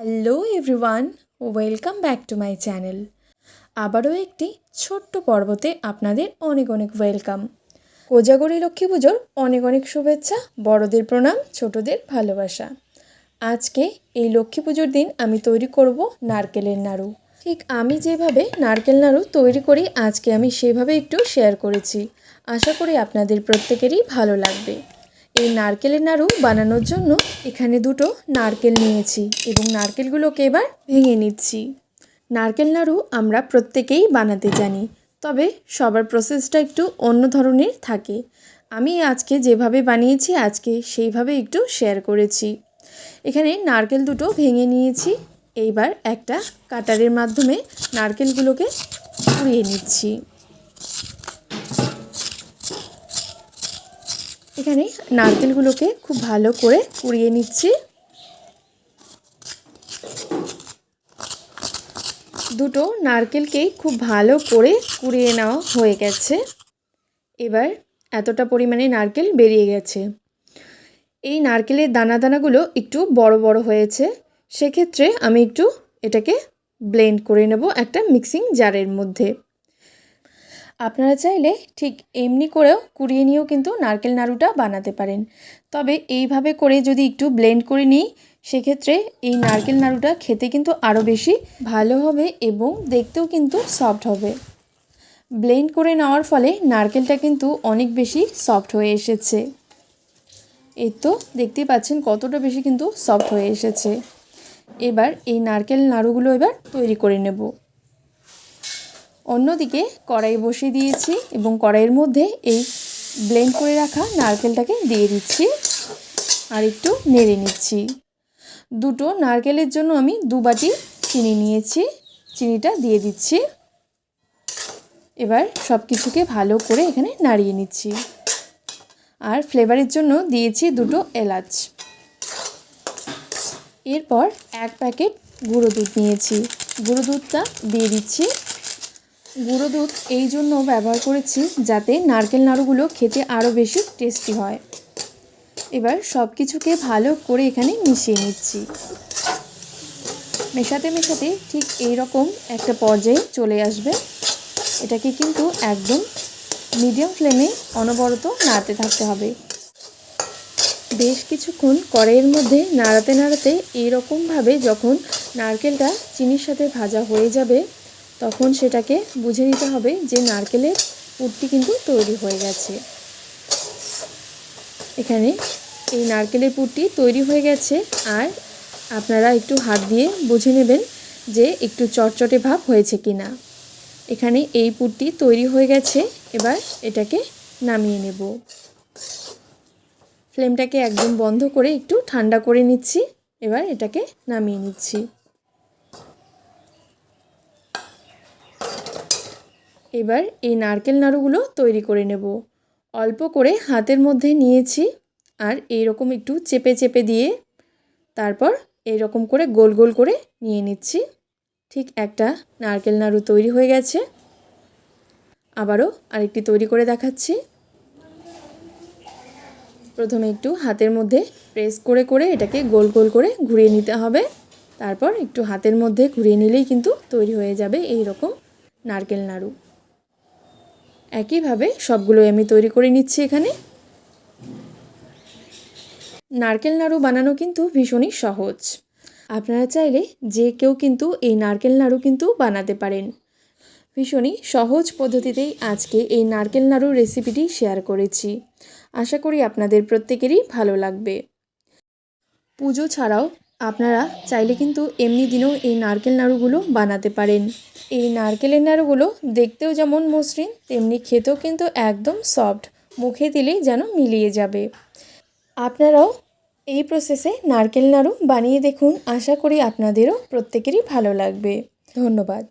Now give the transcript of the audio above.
Hello everyone, welcome back to my channel. আবারও একটি ছোট্ট পর্বতে আপনাদের অনেক অনেক ওয়েলকাম। কোজাগরী লক্ষ্মী পুজোর অনেক অনেক শুভেচ্ছা, বড়দের প্রণাম, ছোটদের ভালোবাসা। আজকে এই লক্ষ্মী পুজোর দিন আমি তৈরি করব নারকেলের নাড়ু। ঠিক আমি যেভাবে নারকেল নাড়ু তৈরি করি আজকে আমি সেভাবে একটু শেয়ার করেছি। আশা করি আপনাদের প্রত্যেকেরই ভালো লাগবে। এই নারকেলের নাড়ু বানানোর জন্য এখানে দুটো নারকেল নিয়েছি এবং নারকেলগুলোকে এবার ভেঙে নিচ্ছি। নারকেল নাড়ু আমরা প্রত্যেকেই বানাতে জানি, তবে সবার প্রসেসটা একটু অন্য ধরনের থাকে। আমি আজকে যেভাবে বানিয়েছি আজকে সেইভাবে একটু শেয়ার করেছি। এখানে নারকেল দুটো ভেঙে নিয়েছি। এইবার একটা কাটারের মাধ্যমে নারকেলগুলোকে কুড়িয়ে নিচ্ছি। এখানে নারকেলগুলোকে খুব ভালো করে কুড়িয়ে নিচ্ছি। দুটো নারকেলকেই খুব ভালো করে কুড়িয়ে নেওয়া হয়ে গেছে। এবার এতটা পরিমাণে নারকেল বেরিয়ে গেছে। এই নারকেলের দানা দানাগুলো একটু বড় বড় হয়েছে, সেক্ষেত্রে আমি একটু এটাকে ব্লেন্ড করে নেব একটা মিক্সিং জারের মধ্যে। আপনারা চাইলে ঠিক এমনি করেও কুড়িয়ে নিয়েও কিন্তু নারকেল নাড়ুটা বানাতে পারেন, তবে এইভাবে করে যদি একটু ব্লেন্ড করে নিই সেক্ষেত্রে এই নারকেল নাড়ুটা খেতে কিন্তু আরও বেশি ভালো হবে এবং দেখতেও কিন্তু সফট হবে। ব্লেন্ড করে নেওয়ার ফলে নারকেলটা কিন্তু অনেক বেশি সফট হয়ে এসেছে। এই তো দেখতেই পাচ্ছেন কতটা বেশি কিন্তু সফট হয়ে এসেছে। এবার এই নারকেল নাড়ুগুলো এবার তৈরি করে নেব। অন্যদিকে কড়াই বসিয়ে দিয়েছি এবং কড়াইয়ের মধ্যে এই ব্লেন্ড করে রাখা নারকেলটাকে দিয়ে দিচ্ছি আর একটু নেড়ে নিচ্ছি। দুটো নারকেলের জন্য আমি 2 বাটি চিনি নিয়েছি, চিনিটা দিয়ে দিচ্ছি। এবার সব কিছুকে ভালো করে এখানে নাড়িয়ে নিচ্ছি আর ফ্লেভারের জন্য দিয়েছি 2টো এলাচ। এরপর 1 প্যাকেট গুঁড়ো দুধ নিয়েছি, গুঁড়ো দুধটা দিয়ে দিচ্ছি। গুঁড়ো দুধ এই জন্য ব্যবহার করেছি যাতে নারকেল নাড়ুগুলো খেতে আরও বেশি টেস্টি হয়। এবার সব কিছুকে ভালো করে এখানে মিশিয়ে নিচ্ছি। মেশাতে মেশাতে ঠিক এই রকম একটা পর্যায়ে চলে আসবে। এটাকে কিন্তু একদম মিডিয়াম ফ্লেমে অনবরত নাড়তে থাকতে হবে। বেশ কিছুক্ষণ কড়াইয়ের মধ্যে নাড়াতে নাড়াতে এইরকমভাবে যখন নারকেলটা চিনির সাথে ভাজা হয়ে যাবে তখন সেটাকে বুঝে নিতে হবে যে নারকেলের পুরটি কিন্তু তৈরি হয়ে গেছে। এখানে এই নারকেলের পুরটি তৈরি হয়ে গেছে আর আপনারা একটু হাত দিয়ে বুঝে নেবেন যে একটু চটচটে ভাব হয়েছে কি না। এখানে এই পুরটি তৈরি হয়ে গেছে। এবার এটাকে নামিয়ে নেব। ফ্লেমটাকে একদম বন্ধ করে একটু ঠান্ডা করে নিচ্ছি। এবার এটাকে নামিয়ে নিচ্ছি। এবার এই নারকেল নাড়ুগুলো তৈরি করে নেব। অল্প করে হাতের মধ্যে নিয়েছি আর এইরকম একটু চেপে চেপে দিয়ে তারপর এইরকম করে গোল গোল করে নিয়ে নিচ্ছি। ঠিক একটা নারকেল নাড়ু তৈরি হয়ে গেছে। আবারও আরেকটি তৈরি করে দেখাচ্ছি। প্রথমে একটু হাতের মধ্যে প্রেস করে করে এটাকে গোল গোল করে ঘুরিয়ে নিতে হবে। তারপর একটু হাতের মধ্যে ঘুরিয়ে নিলেই কিন্তু তৈরি হয়ে যাবে এই রকম নারকেল নাড়ু। একইভাবে সবগুলোই আমি তৈরি করে নিচ্ছি। এখানে নারকেল নাড়ু বানানো কিন্তু ভীষণই সহজ। আপনারা চাইলে যে কেউ কিন্তু এই নারকেল নাড়ু কিন্তু বানাতে পারেন। ভীষণই সহজ পদ্ধতিতেই আজকে এই নারকেল নাড়ুর রেসিপিটি শেয়ার করেছি। আশা করি আপনাদের প্রত্যেকেরই ভালো লাগবে। পুজো ছাড়াও আপনারা চাইলে কিন্তু এমনি দিনেও এই নারকেল নাড়ুগুলো বানাতে পারেন। এই নারকেলের নাড়ুগুলো দেখতেও যেমন মসৃণ তেমনি খেতেও কিন্তু একদম সফট, মুখে দিলেই যেন মিলিয়ে যাবে। আপনারাও এই প্রসেসে নারকেল নাড়ু বানিয়ে দেখুন। আশা করি আপনাদেরও প্রত্যেকেরই ভালো লাগবে। ধন্যবাদ।